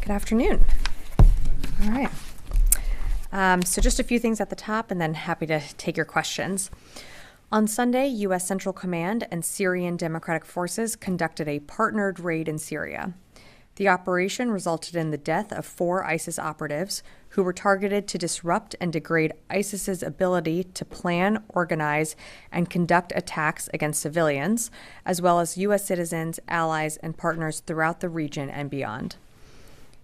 Good afternoon. All right. So just a few things at the top, and then happy to take your questions. On Sunday, U.S. Central Command and Syrian Democratic Forces conducted a partnered raid in Syria. The operation resulted in the death of 4 ISIS operatives who were targeted to disrupt and degrade ISIS's ability to plan, organize, and conduct attacks against civilians, as well as U.S. citizens, allies, and partners throughout the region and beyond.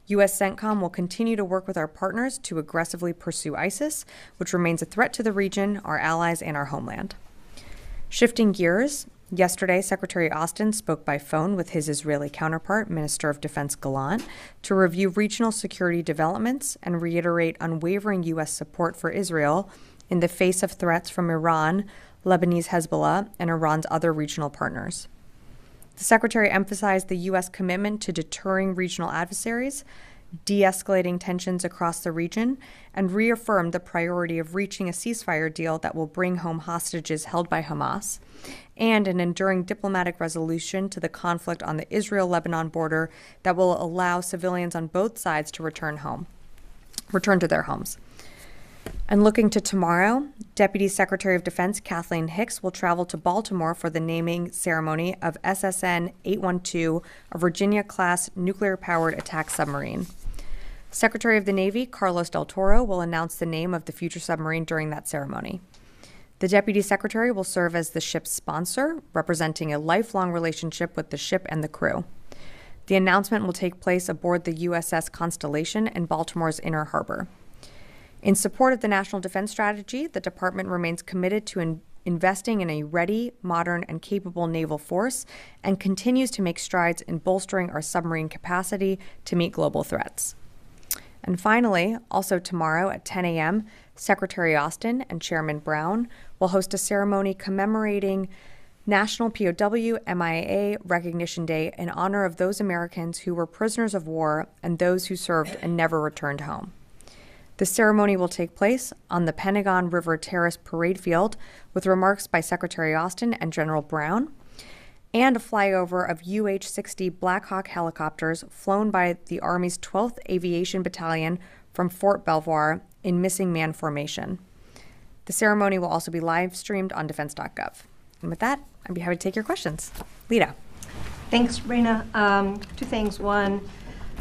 U.S. CENTCOM will continue to work with our partners to aggressively pursue ISIS, which remains a threat to the region, our allies, and our homeland. Shifting gears, yesterday, Secretary Austin spoke by phone with his Israeli counterpart, Minister of Defense Gallant, to review regional security developments and reiterate unwavering U.S. support for Israel in the face of threats from Iran, Lebanese Hezbollah, and Iran's other regional partners. The Secretary emphasized the U.S. commitment to deterring regional adversaries, de-escalating tensions across the region, and reaffirmed the priority of reaching a ceasefire deal that will bring home hostages held by Hamas, and an enduring diplomatic resolution to the conflict on the Israel-Lebanon border that will allow civilians on both sides to return to their homes. And looking to tomorrow, Deputy Secretary of Defense Kathleen Hicks will travel to Baltimore for the naming ceremony of SSN-812, a Virginia-class nuclear-powered attack submarine. Secretary of the Navy Carlos Del Toro will announce the name of the future submarine during that ceremony. The Deputy Secretary will serve as the ship's sponsor, representing a lifelong relationship with the ship and the crew. The announcement will take place aboard the USS Constellation in Baltimore's Inner Harbor. In support of the National Defense Strategy, the Department remains committed to investing in a ready, modern, and capable naval force and continues to make strides in bolstering our submarine capacity to meet global threats. And finally, also tomorrow at 10 a.m., Secretary Austin and Chairman Brown will host a ceremony commemorating National POW MIA Recognition Day in honor of those Americans who were prisoners of war and those who served and never returned home. The ceremony will take place on the Pentagon River Terrace Parade Field with remarks by Secretary Austin and General Brown, and a flyover of UH-60 Black Hawk helicopters flown by the Army's 12th Aviation Battalion from Fort Belvoir in missing man formation. The ceremony will also be live-streamed on defense.gov. And with that, I'd be happy to take your questions. Lita. Thanks, Sabrina. 2 things. One,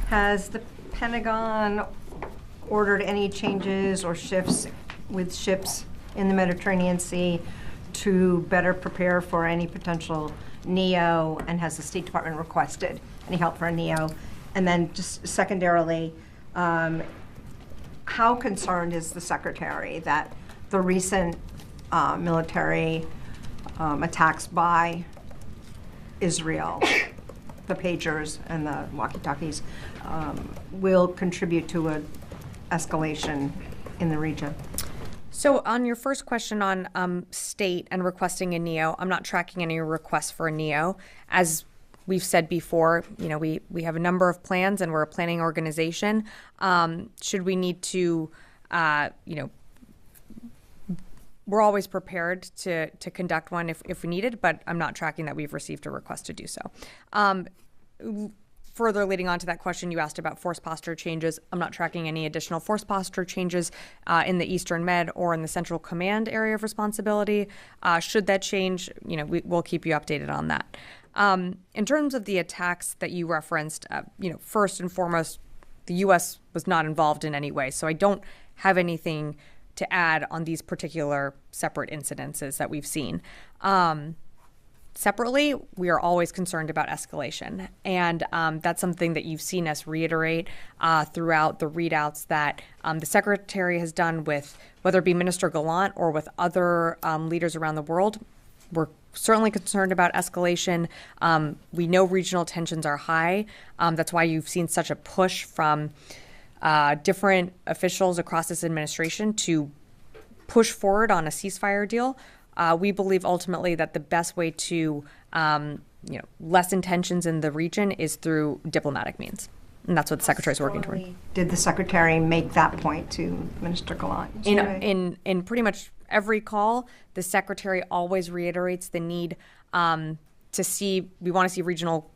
has the Pentagon ordered any changes or shifts with ships in the Mediterranean Sea to better prepare for any potential NEO, and has the State Department requested any help for a NEO? And then just secondarily, how concerned is the Secretary that the recent military attacks by Israel, the pagers and the walkie-talkies, will contribute to an escalation in the region? So on your first question on state and requesting a NEO, I'm not tracking any requests for a NEO. As we've said before, we have a number of plans and we're a planning organization. Should we need to, we're always prepared to conduct one if we needed, but I'm not tracking that we've received a request to do so. Further leading on to that question, you asked about force posture changes. I'm not tracking any additional force posture changes in the Eastern Med or in the Central Command area of responsibility. Should that change, we'll keep you updated on that. In terms of the attacks that you referenced, first and foremost, the U.S. was not involved in any way, so I don't have anything to add on these particular separate incidences that we've seen. Separately, we are always concerned about escalation, and that's something that you've seen us reiterate throughout the readouts that the Secretary has done with, whether it be Minister Gallant or with other leaders around the world. We're certainly concerned about escalation. We know regional tensions are high. That's why you've seen such a push from different officials across this administration to push forward on a ceasefire deal. We believe ultimately that the best way to lessen tensions in the region is through diplomatic means. And that's what the Secretary is working toward. Did the Secretary make that point to Minister Gallant? In pretty much every call, the Secretary always reiterates the need we want to see regional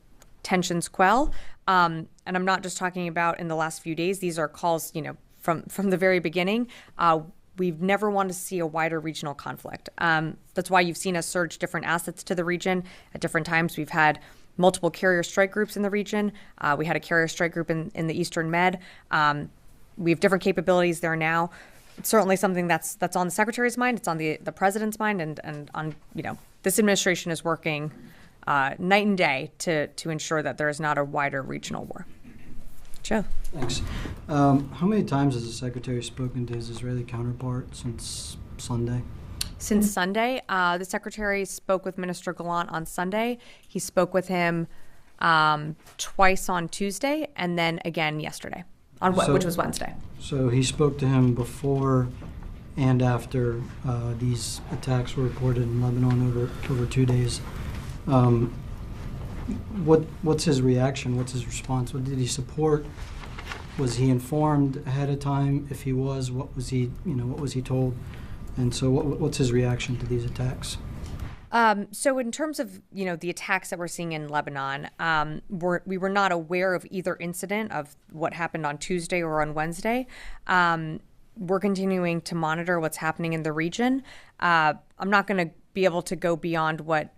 tensions quell. And I'm not just talking about in the last few days. These are calls, from the very beginning. We've never wanted to see a wider regional conflict. That's why you've seen us surge different assets to the region at different times. We've had multiple carrier strike groups in the region. We had a carrier strike group in the Eastern Med. We have different capabilities there now. It's certainly something that's on the Secretary's mind. It's on the President's mind, and on this administration is working night and day to ensure that there is not a wider regional war. Joe. Thanks. How many times has the Secretary spoken to his Israeli counterpart since Sunday? Since Sunday, the Secretary spoke with Minister Gallant on Sunday. He spoke with him twice on Tuesday, and then again yesterday, which was Wednesday. So he spoke to him before and after these attacks were reported in Lebanon over 2 days. What's his reaction? What's his response? What did he support? Was he informed ahead of time? If he was, what was he told? And so what's his reaction to these attacks? So in terms of, the attacks that we're seeing in Lebanon, we were not aware of either incident of what happened on Tuesday or on Wednesday. We're continuing to monitor what's happening in the region. I'm not going to be able to go beyond what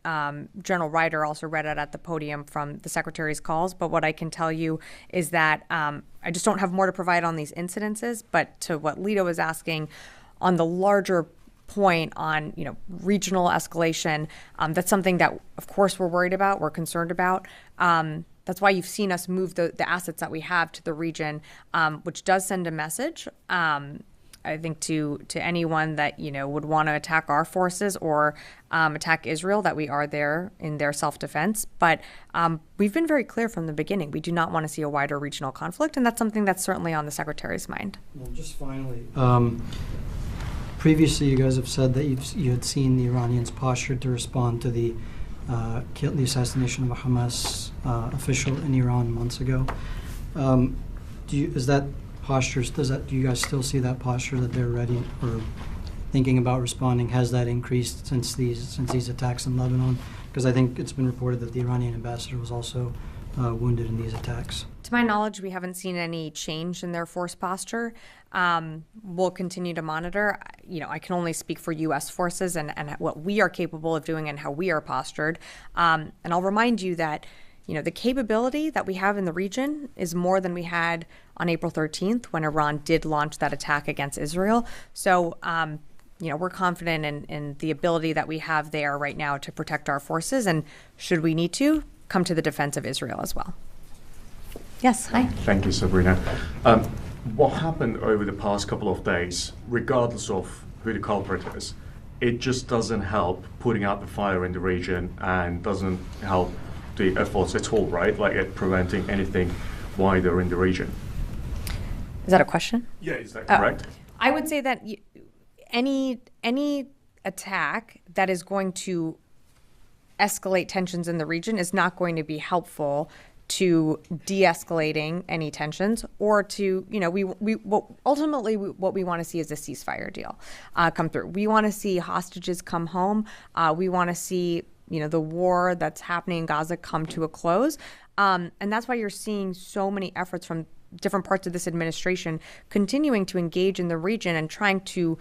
General Ryder also read at the podium from the Secretary's calls. But what I can tell you is that I just don't have more to provide on these incidences. But to what Lito was asking on the larger point on, regional escalation, that's something that, of course, we're worried about, we're concerned about. That's why you've seen us move the assets that we have to the region, which does send a message, I think, to anyone that, would want to attack our forces or attack Israel, that we are there in their self-defense. But we've been very clear from the beginning. We do not want to see a wider regional conflict, and that's something that's certainly on the Secretary's mind. Well, just finally, previously you guys have said that you had seen the Iranians' posture to respond to the assassination of a Hamas official in Iran months ago. Do you guys still see that posture, that they're ready or thinking about responding? Has that increased since these attacks in Lebanon? Because I think it's been reported that the Iranian ambassador was also wounded in these attacks. To my knowledge, we haven't seen any change in their force posture. We'll continue to monitor. I can only speak for U.S. forces and what we are capable of doing and how we are postured. And I'll remind you that, the capability that we have in the region is more than we had on April 13th when Iran did launch that attack against Israel. So, we're confident in the ability that we have there right now to protect our forces, and should we need to, come to the defense of Israel as well. Yes, hi. Thank you, Sabrina. What happened over the past couple of days, regardless of who the culprit is, it just doesn't help putting out the fire in the region and doesn't help the efforts at all, right? Like at preventing anything wider in the region. Is that a question? Yeah, is that correct? I would say that any attack that is going to escalate tensions in the region is not going to be helpful to de-escalating any tensions, or to, ultimately what we want to see is a ceasefire deal come through. We want to see hostages come home. We want to see, the war that's happening in Gaza come to a close. And that's why you're seeing so many efforts from different parts of this administration continuing to engage in the region and trying to,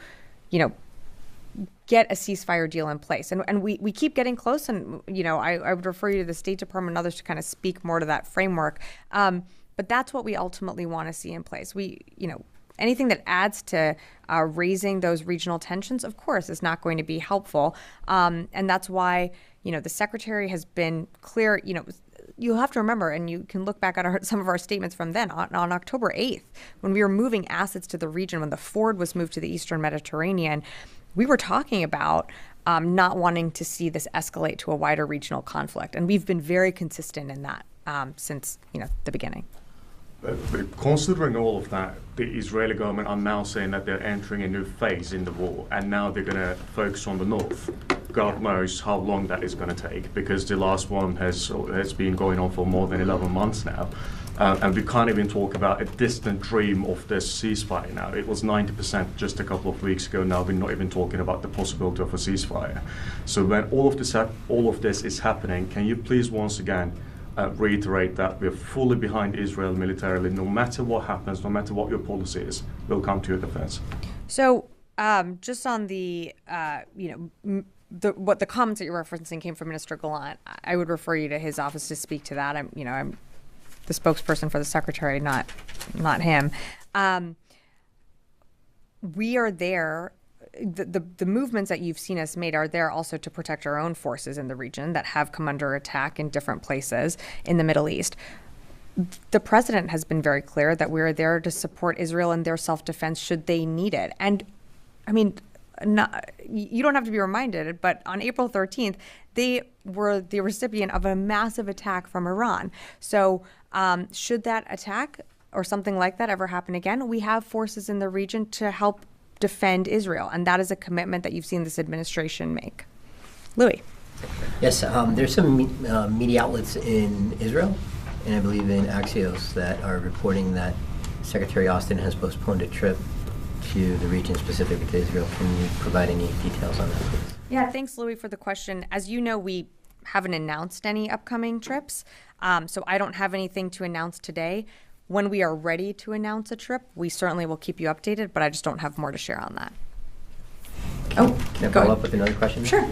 get a ceasefire deal in place. And we keep getting close, and, I would refer you to the State Department and others to kind of speak more to that framework. But that's what we ultimately want to see in place. Anything that adds to raising those regional tensions, of course, is not going to be helpful. And that's why, the Secretary has been clear. You have to remember, and you can look back at some of our statements from then, on October 8th, when we were moving assets to the region, when the Ford was moved to the Eastern Mediterranean, we were talking about not wanting to see this escalate to a wider regional conflict. And we've been very consistent in that since, the beginning. But considering all of that, the Israeli government are now saying that they're entering a new phase in the war, and now they're going to focus on the north. God knows how long that is going to take, because the last one has been going on for more than 11 months now. And we can't even talk about a distant dream of this ceasefire now. It was 90% just a couple of weeks ago. Now we're not even talking about the possibility of a ceasefire. So when all of this is happening, can you please once again reiterate that we're fully behind Israel militarily. No matter what happens, no matter what your policy is, we'll come to your defense. So just on the, what the comments that you're referencing came from Minister Gallant, I would refer you to his office to speak to that. I'm the spokesperson for the secretary, not him. We are there. The movements that you've seen us made are there also to protect our own forces in the region that have come under attack in different places in the Middle East. The president has been very clear that we are there to support Israel in their self-defense should they need it. And I mean, you don't have to be reminded, but on April 13th, they were the recipient of a massive attack from Iran. So should that attack or something like that ever happen again, we have forces in the region to help defend Israel. And that is a commitment that you've seen this administration make. Louis. Yes, there's some media outlets in Israel, and I believe in Axios, that are reporting that Secretary Austin has postponed a trip to the region, specifically to Israel. Can you provide any details on that, please? Yeah, thanks, Louis, for the question. As you know, we haven't announced any upcoming trips, so I don't have anything to announce today. When we are ready to announce a trip, we certainly will keep you updated, but I just don't have more to share on that. Can I follow up with another question? Sure.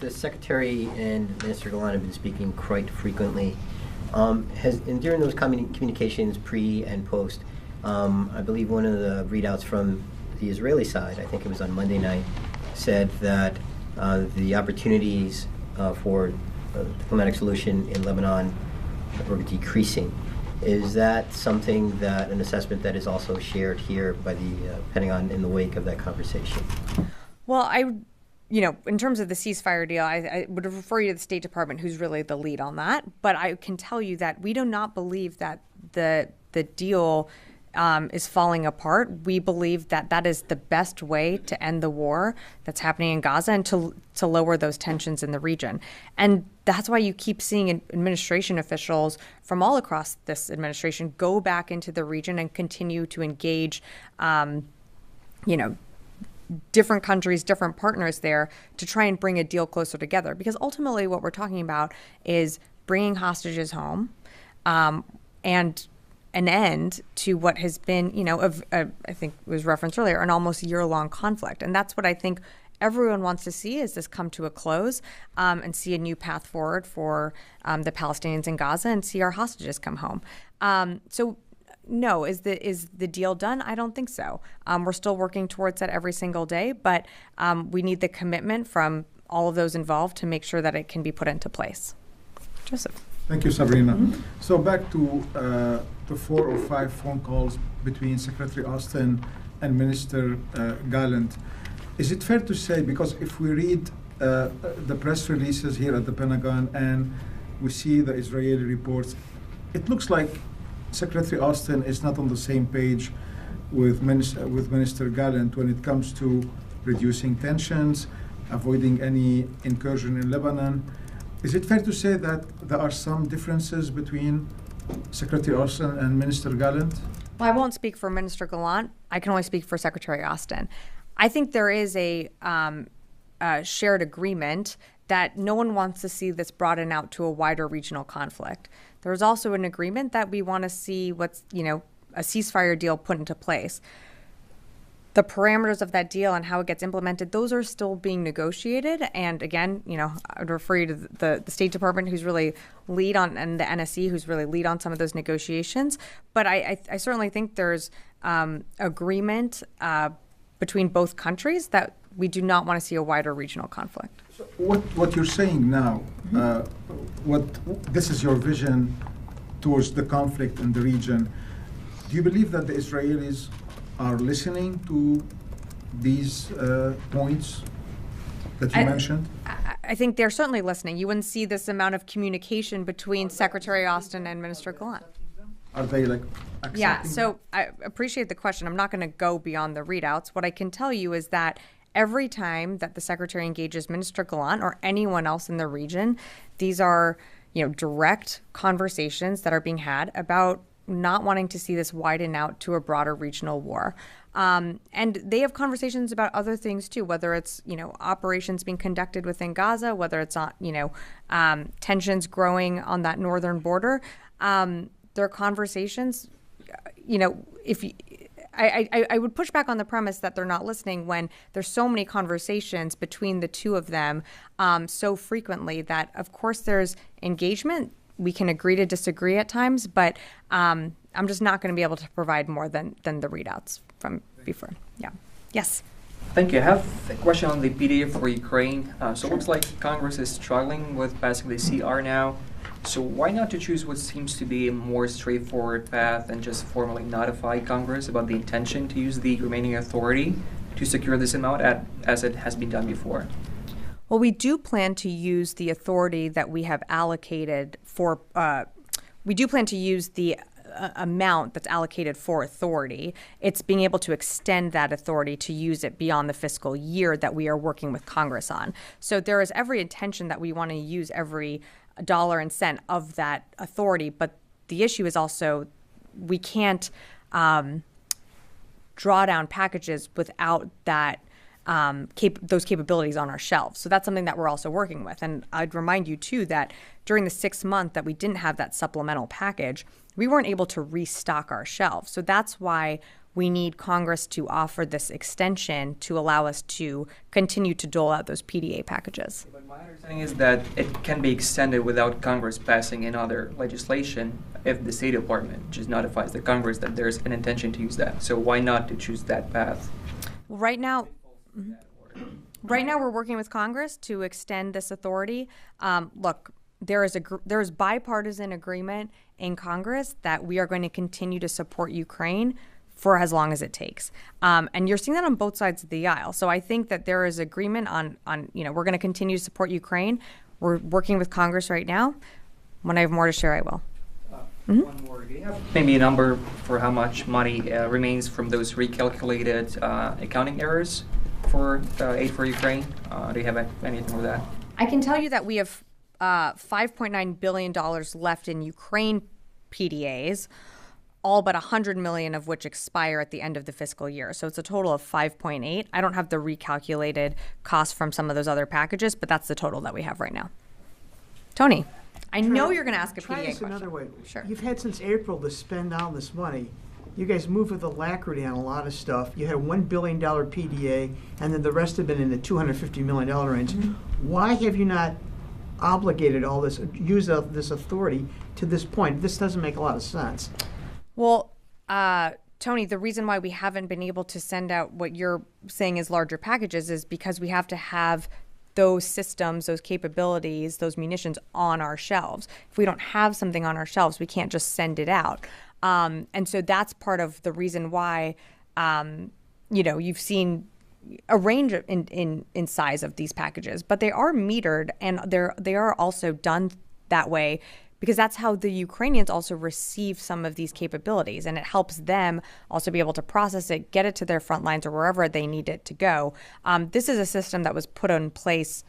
The Secretary and Minister Gallant have been speaking quite frequently. And during those communications, pre and post, I believe one of the readouts from the Israeli side, I think it was on Monday night, said that the opportunities for a diplomatic solution in Lebanon were decreasing. Is that something an assessment that is also shared here by the Pentagon in the wake of that conversation? Well, in terms of the ceasefire deal, I would refer you to the State Department, who's really the lead on that. But I can tell you that we do not believe that the deal is falling apart. We believe that that is the best way to end the war that's happening in Gaza and to lower those tensions in the region. And that's why you keep seeing administration officials from all across this administration go back into the region and continue to engage, different countries, different partners there to try and bring a deal closer together. Because ultimately what we're talking about is bringing hostages home and an end to what has been, I think it was referenced earlier, an almost year-long conflict. And that's what I think everyone wants to see, is this come to a close and see a new path forward for the Palestinians in Gaza and see our hostages come home. So no, is the deal done? I don't think so. We're still working towards that every single day, but we need the commitment from all of those involved to make sure that it can be put into place. Joseph. Thank you, Sabrina. So back to the 4 or 5 phone calls between Secretary Austin and Minister Gallant. Is it fair to say, because if we read the press releases here at the Pentagon and we see the Israeli reports, it looks like Secretary Austin is not on the same page with Minister Gallant when it comes to reducing tensions, avoiding any incursion in Lebanon. Is it fair to say that there are some differences between Secretary Austin and Minister Gallant? Well, I won't speak for Minister Gallant. I can only speak for Secretary Austin. I think there is a shared agreement that no one wants to see this broaden out to a wider regional conflict. There's also an agreement that we want to see a ceasefire deal put into place. The parameters of that deal and how it gets implemented, those are still being negotiated. And again, I would refer you to the State Department, who's really lead on, and the NSC, who's really lead on some of those negotiations. But I certainly think there's agreement between both countries that we do not want to see a wider regional conflict. So what you're saying now, this is your vision towards the conflict in the region. Do you believe that the Israelis are listening to these points that you mentioned? I think they're certainly listening. You wouldn't see this amount of communication between Secretary Austin and Minister Gallant. Are they accepting? Yeah, so I appreciate the question. I'm not going to go beyond the readouts. What I can tell you is that every time that the Secretary engages Minister Gallant or anyone else in the region, these are direct conversations that are being had about not wanting to see this widen out to a broader regional war. And they have conversations about other things too, whether it's, operations being conducted within Gaza, whether it's on, tensions growing on that northern border. There are conversations, I would push back on the premise that they're not listening when there's so many conversations between the two of them so frequently that, of course, there's engagement. We can agree to disagree at times, but I'm just not going to be able to provide more than the readouts from before. Yeah. Yes. Thank you. I have a question on the PDA for Ukraine. So it looks like Congress is struggling with passing the CR now. So why not to choose what seems to be a more straightforward path and just formally notify Congress about the intention to use the remaining authority to secure this amount as it has been done before? Well, we do plan to use the authority that we have allocated for, we do plan to use the amount that's allocated for authority. It's being able to extend that authority to use it beyond the fiscal year that we are working with Congress on. So there is every intention that we want to use every dollar and cent of that authority, but the issue is also we can't draw down packages without that those capabilities on our shelves. So that's something that we're also working with. And I'd remind you, too, that during the 6 month that we didn't have that supplemental package, we weren't able to restock our shelves. So that's why we need Congress to offer this extension to allow us to continue to dole out those PDA packages. But my understanding is that it can be extended without Congress passing another legislation if the State Department just notifies the Congress that there's an intention to use that. So why not to choose that path? Well, right now, we're working with Congress to extend this authority. Look, there is bipartisan agreement in Congress that we are going to continue to support Ukraine for as long as it takes. And you're seeing that on both sides of the aisle. So I think that there is agreement on we're going to continue to support Ukraine. We're working with Congress right now. When I have more to share, I will. One more. Do you have maybe a number for how much money remains from those recalculated accounting errors for aid for Ukraine? Do you have anything with that? I can tell you that we have $5.9 billion left in Ukraine PDAs, all but $100 million of which expire at the end of the fiscal year. So it's a total of 5.8. I don't have the recalculated cost from some of those other packages, but that's the total that we have right now. Tony, I know you're going to ask a Try PDA this question. another way. Sure. You've had since April to spend all this money. You guys moved with alacrity on a lot of stuff. You had a $1 billion PDA, and then the rest have been in the $250 million range. Mm-hmm. Why have you not obligated all this, used this authority to this point? This doesn't make a lot of sense. Well, Tony, the reason why we haven't been able to send out what you're saying is larger packages is because we have to have those systems, those capabilities, those munitions on our shelves. If we don't have something on our shelves, we can't just send it out. And so that's part of the reason why, you've seen a range of in size of these packages, but they are metered and they are also done that way because that's how the Ukrainians also receive some of these capabilities, and it helps them also be able to process it, get it to their front lines or wherever they need it to go. This is a system that was put in place,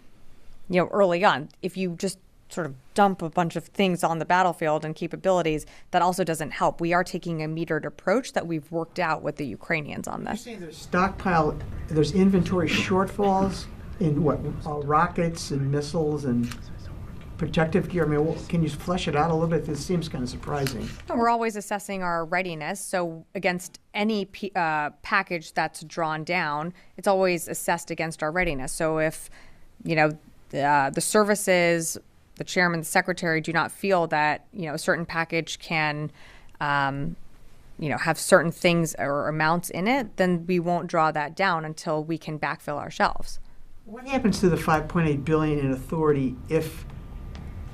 early on. If you just sort of dump a bunch of things on the battlefield and capabilities, that also doesn't help. We are taking a metered approach that we've worked out with the Ukrainians on You're this. saying there's stockpile, there's inventory shortfalls in what, rockets and missiles and protective gear? I mean, can you flesh it out a little bit? This seems kind of surprising. And we're always assessing our readiness. So against any package that's drawn down, it's always assessed against our readiness. So if, the services, the chairman, the secretary do not feel that, a certain package can, have certain things or amounts in it, then we won't draw that down until we can backfill our shelves. What happens to the $5.8 billion in authority if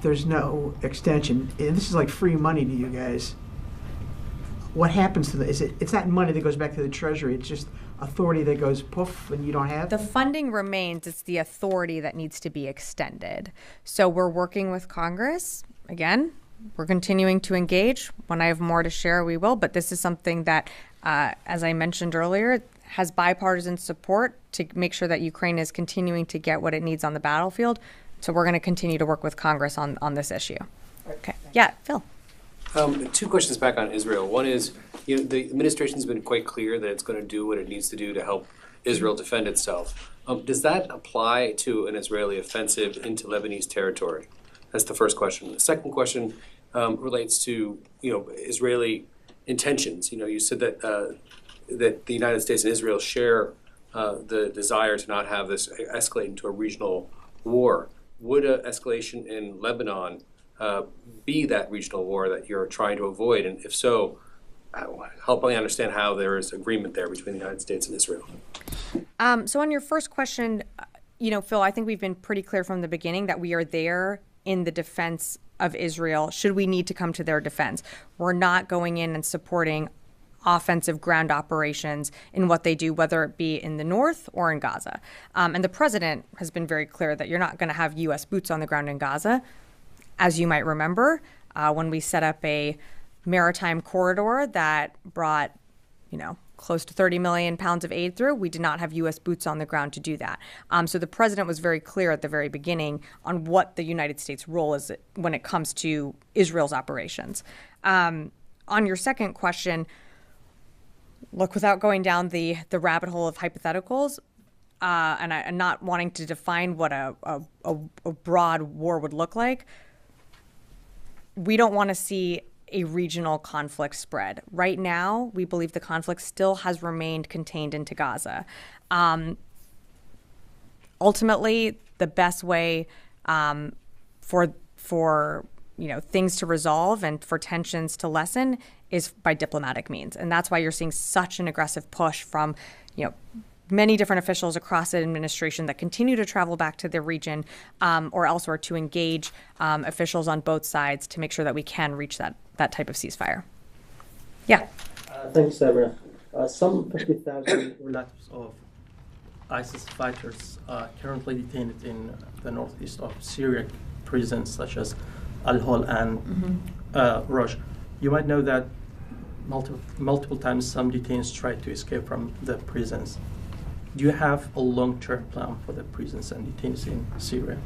there's no extension? And this is like free money to you guys. What happens to the? It's not money that goes back to the Treasury. It's just authority that goes poof, and you don't have. The funding remains. It's the authority that needs to be extended. So we're working with Congress again. We're continuing to engage. When I have more to share, we will. But this is something that, as I mentioned earlier, has bipartisan support to make sure that Ukraine is continuing to get what it needs on the battlefield. So we're going to continue to work with Congress on this issue. Okay. Yeah, Phil. Two questions back on Israel. One is, the administration's been quite clear that it's going to do what it needs to do to help Israel defend itself. Does that apply to an Israeli offensive into Lebanese territory? That's the first question. The second question relates to, Israeli intentions. You said that that the United States and Israel share the desire to not have this escalate into a regional war. Would an escalation in Lebanon be that regional war that you're trying to avoid? And if so, help me understand how there is agreement there between the United States and Israel. So on your first question, Phil, I think we've been pretty clear from the beginning that we are there in the defense of Israel should we need to come to their defense. We're not going in and supporting offensive ground operations in what they do, whether it be in the north or in Gaza. And the president has been very clear that you're not going to have U.S. boots on the ground in Gaza. As you might remember, when we set up a maritime corridor that brought, close to 30 million pounds of aid through, we did not have U.S. boots on the ground to do that. So the president was very clear at the very beginning on what the United States' role is when it comes to Israel's operations. On your second question, look, without going down the rabbit hole of hypotheticals, and not wanting to define what a broad war would look like, we don't want to see a regional conflict spread. Right now, we believe the conflict still has remained contained into Gaza. Ultimately, the best way for things to resolve and for tensions to lessen is by diplomatic means. And that's why you're seeing such an aggressive push from, many different officials across the administration that continue to travel back to the region or elsewhere to engage officials on both sides to make sure that we can reach that type of ceasefire. Yeah. Thanks, Sabrina. Some 50,000 relatives of ISIS fighters are currently detained in the northeast of Syria prisons such as Al-Hol and Roj. You might know that multiple times some detainees try to escape from the prisons. Do you have a long-term plan for the prisons and detainees in Syria?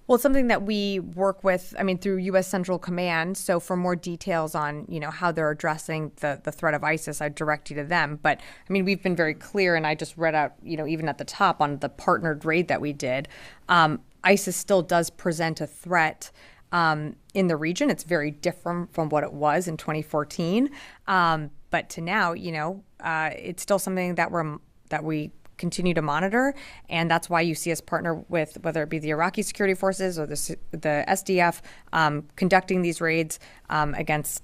Well, it's something that we work with, through U.S. Central Command. So for more details on, how they're addressing the threat of ISIS, I'd direct you to them. But, we've been very clear, and I just read out, even at the top on the partnered raid that we did, ISIS still does present a threat in the region. It's very different from what it was in 2014. But to now, it's still something that we continue to monitor, and that's why you see us partner with whether it be the Iraqi security forces or the SDF conducting these raids against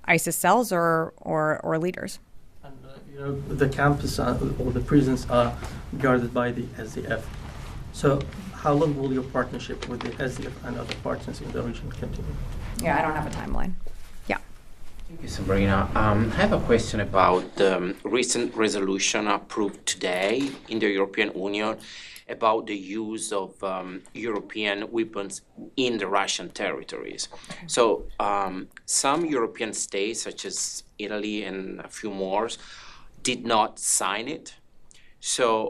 ISIS cells or leaders. And the campus or the prisons are guarded by the SDF. So how long will your partnership with the SDF and other partners in the region continue? Yeah, I don't have a timeline. Yeah. Thank you, Sabrina. I have a question about the recent resolution approved today in the European Union about the use of European weapons in the Russian territories. So some European states, such as Italy and a few more, did not sign it. So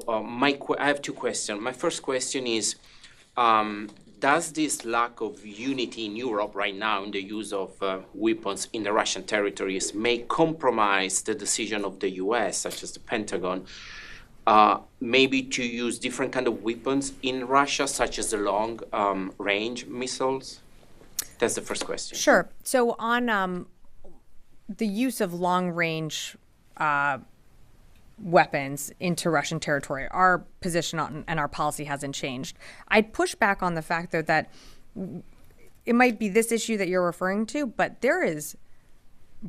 I have two questions. My first question is, does this lack of unity in Europe right now in the use of weapons in the Russian territories may compromise the decision of the U.S., such as the Pentagon, maybe to use different kind of weapons in Russia, such as the long-range missiles? That's the first question. Sure. So on the use of long-range weapons into Russian territory, our position and our policy hasn't changed. I'd push back on the fact, though, that it might be this issue that you're referring to, but there is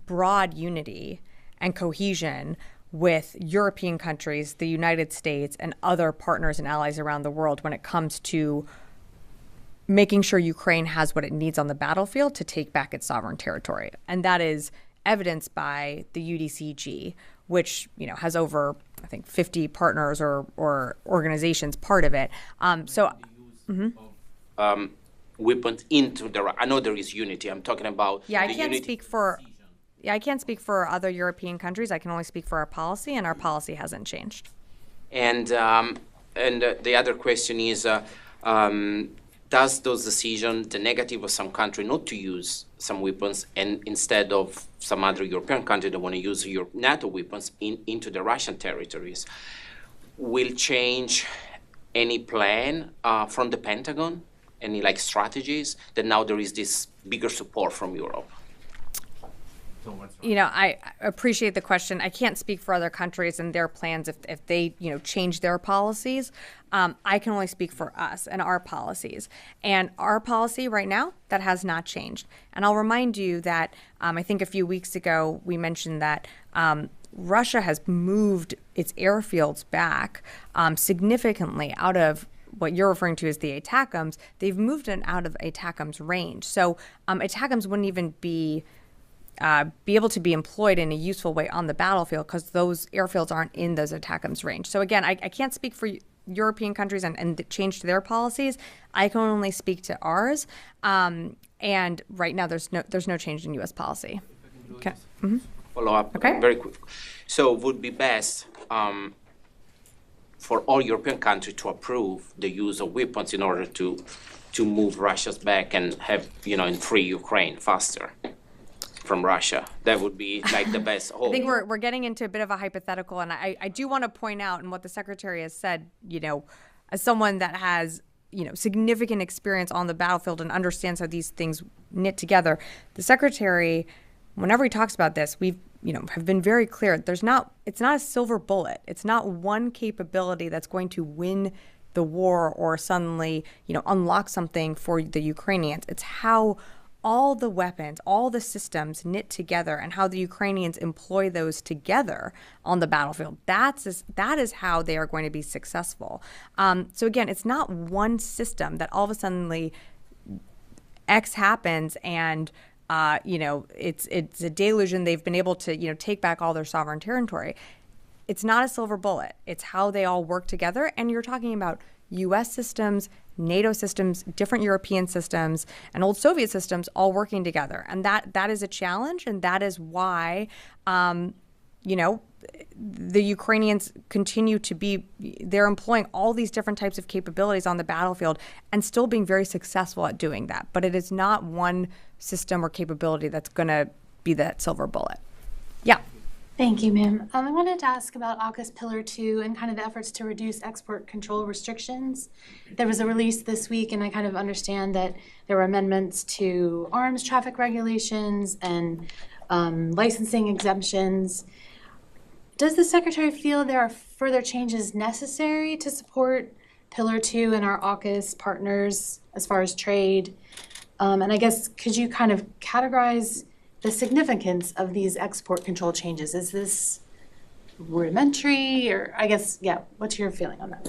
broad unity and cohesion with European countries, the United States, and other partners and allies around the world when it comes to making sure Ukraine has what it needs on the battlefield to take back its sovereign territory. And that is evidenced by the UDCG, which has over, I think, 50 partners or organizations part of it. Weapons into the. I know there is unity. I'm talking about. Yeah, I can't speak for other European countries. I can only speak for our policy, and our policy hasn't changed. And the other question is, does those decisions, the negative of some country not to use some weapons, and instead of some other European country that want to use your NATO weapons into the Russian territories, will change any plan from the Pentagon, any like strategies that now there is this bigger support from Europe? You know, I appreciate the question. I can't speak for other countries and their plans if they, change their policies. I can only speak for us and our policies. And our policy right now, that has not changed. And I'll remind you that I think a few weeks ago we mentioned that Russia has moved its airfields back significantly out of what you're referring to as the ATACMS. They've moved it out of ATACMS range. So ATACMS wouldn't even be able to be employed in a useful way on the battlefield because those airfields aren't in those ATACMS range. So again, I can't speak for European countries and the change to their policies. I can only speak to ours. And right now, there's no change in U.S. policy. Okay. Mm-hmm. Follow up very quick. So it would be best for all European countries to approve the use of weapons in order to move Russia's back and have, and free Ukraine faster from Russia. That would be like the best hope. I think we're getting into a bit of a hypothetical, and I do want to point out, and what the Secretary has said, as someone that has, significant experience on the battlefield and understands how these things knit together, the Secretary, whenever he talks about this, we've, have been very clear. It's not a silver bullet. It's not one capability that's going to win the war or suddenly, unlock something for the Ukrainians. It's how all the weapons, all the systems knit together and how the Ukrainians employ those together on the battlefield. That is how they are going to be successful. So again, it's not one system that all of a sudden X happens and it's a deluge and they've been able to take back all their sovereign territory. It's not a silver bullet. It's how they all work together. And you're talking about U.S. systems, NATO systems, different European systems, and old Soviet systems all working together. And that is a challenge, and that is why, the Ukrainians continue to they're employing all these different types of capabilities on the battlefield and still being very successful at doing that. But it is not one system or capability that's going to be that silver bullet. Yeah. Thank you, ma'am. I wanted to ask about AUKUS Pillar 2 and kind of the efforts to reduce export control restrictions. There was a release this week, and I kind of understand that there were amendments to arms traffic regulations and licensing exemptions. Does the Secretary feel there are further changes necessary to support Pillar 2 and our AUKUS partners as far as trade? And I guess, could you kind of categorize the significance of these export control changes? Is this rudimentary, or I guess, what's your feeling on that?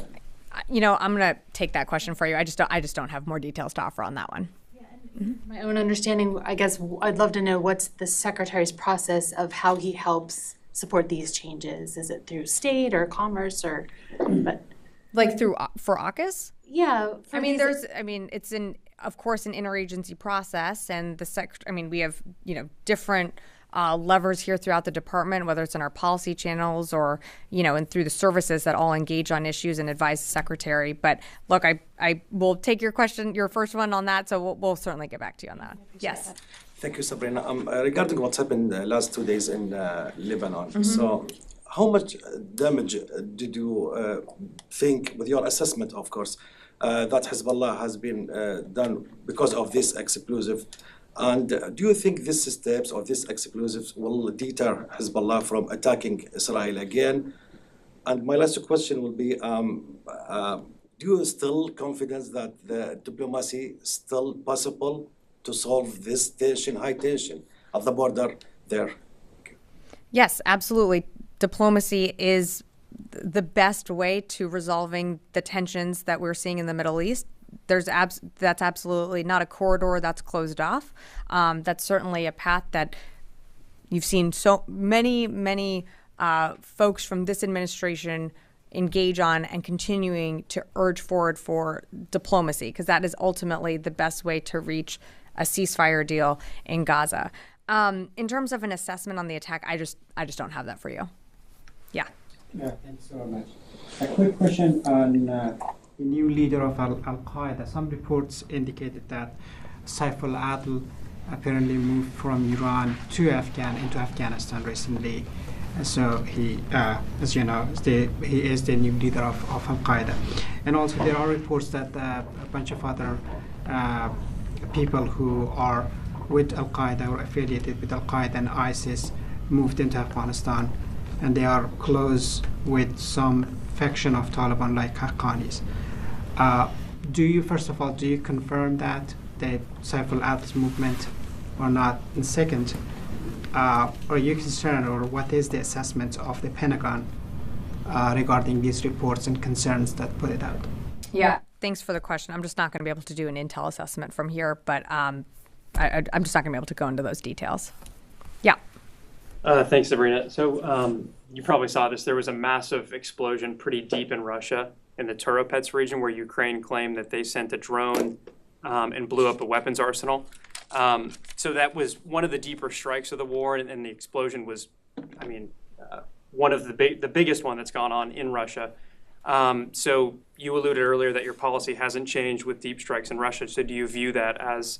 I'm going to take that question for you. I just don't have more details to offer on that one. Yeah, and my own understanding, I guess I'd love to know what's the Secretary's process of how he helps support these changes. Is it through state or commerce or, but like for AUKUS? Yeah. It's of course, an interagency process, and we have, different levers here throughout the department, whether it's in our policy channels or, and through the services that all engage on issues and advise the Secretary. But look, I will take your question, your first one on that, so we'll certainly get back to you on that. Yes. That. Thank you, Sabrina. Regarding what's happened the last 2 days in Lebanon, so how much damage did you think, with your assessment, of course, that Hezbollah has been done because of this explosive? And do you think these steps or these explosives will deter Hezbollah from attacking Israel again? And my last question will be, do you still confident that the diplomacy is still possible to solve this tension, high tension at the border there? Yes, absolutely. Diplomacy is the best way to resolving the tensions that we're seeing in the Middle East. That's absolutely not a corridor that's closed off. That's certainly a path that you've seen so many folks from this administration engage on and continuing to urge forward for diplomacy, because that is ultimately the best way to reach a ceasefire deal in Gaza. In terms of an assessment on the attack, I just don't have that for you. Yeah. Yeah, thanks so much. A quick question on new leader of Al-Qaeda. Some reports indicated that Saif al-Adl apparently moved from Iran to into Afghanistan recently. So he, as you know, he is the new leader of Al-Qaeda. And also there are reports that a bunch of other people who are with Al-Qaeda or affiliated with Al-Qaeda and ISIS moved into Afghanistan, and they are close with some faction of Taliban like Haqqanis. First of all, do you confirm that the Saif al-Adl's movement or not? And second, are you concerned, or what is the assessment of the Pentagon regarding these reports and concerns that put it out? Yeah, thanks for the question. I'm just not going to be able to do an intel assessment from here, but I'm just not going to be able to go into those details. Yeah. Thanks, Sabrina. So you probably saw this. There was a massive explosion pretty deep in Russia in the Turopets region where Ukraine claimed that they sent a drone and blew up a weapons arsenal. So that was one of the deeper strikes of the war, and the explosion was, one of the biggest one that's gone on in Russia. So you alluded earlier that your policy hasn't changed with deep strikes in Russia. So do you view that as,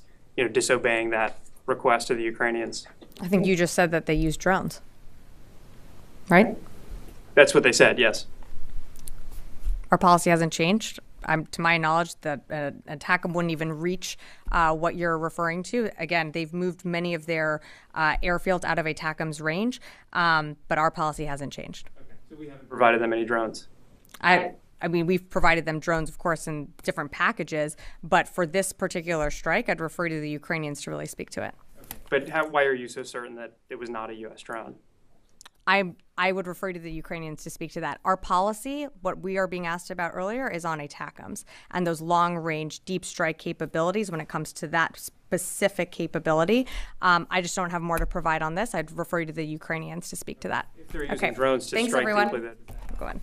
disobeying that request of the Ukrainians? I think you just said that they use drones, right? That's what they said, yes. Our policy hasn't changed. To my knowledge, that ATACMS wouldn't even reach what you're referring to. Again, they've moved many of their airfields out of ATACMS range, but our policy hasn't changed. Okay. So we haven't provided them any drones? We've provided them drones, of course, in different packages, but for this particular strike, I'd refer to the Ukrainians to really speak to it. Okay. But why are you so certain that it was not a U.S. drone? I would refer to the Ukrainians to speak to that. Our policy, what we are being asked about earlier, is on ATACMS and those long-range deep strike capabilities when it comes to that specific capability. I just don't have more to provide on this. I'd refer you to the Ukrainians to speak to that. If they're using drones to strike deeply, Go on.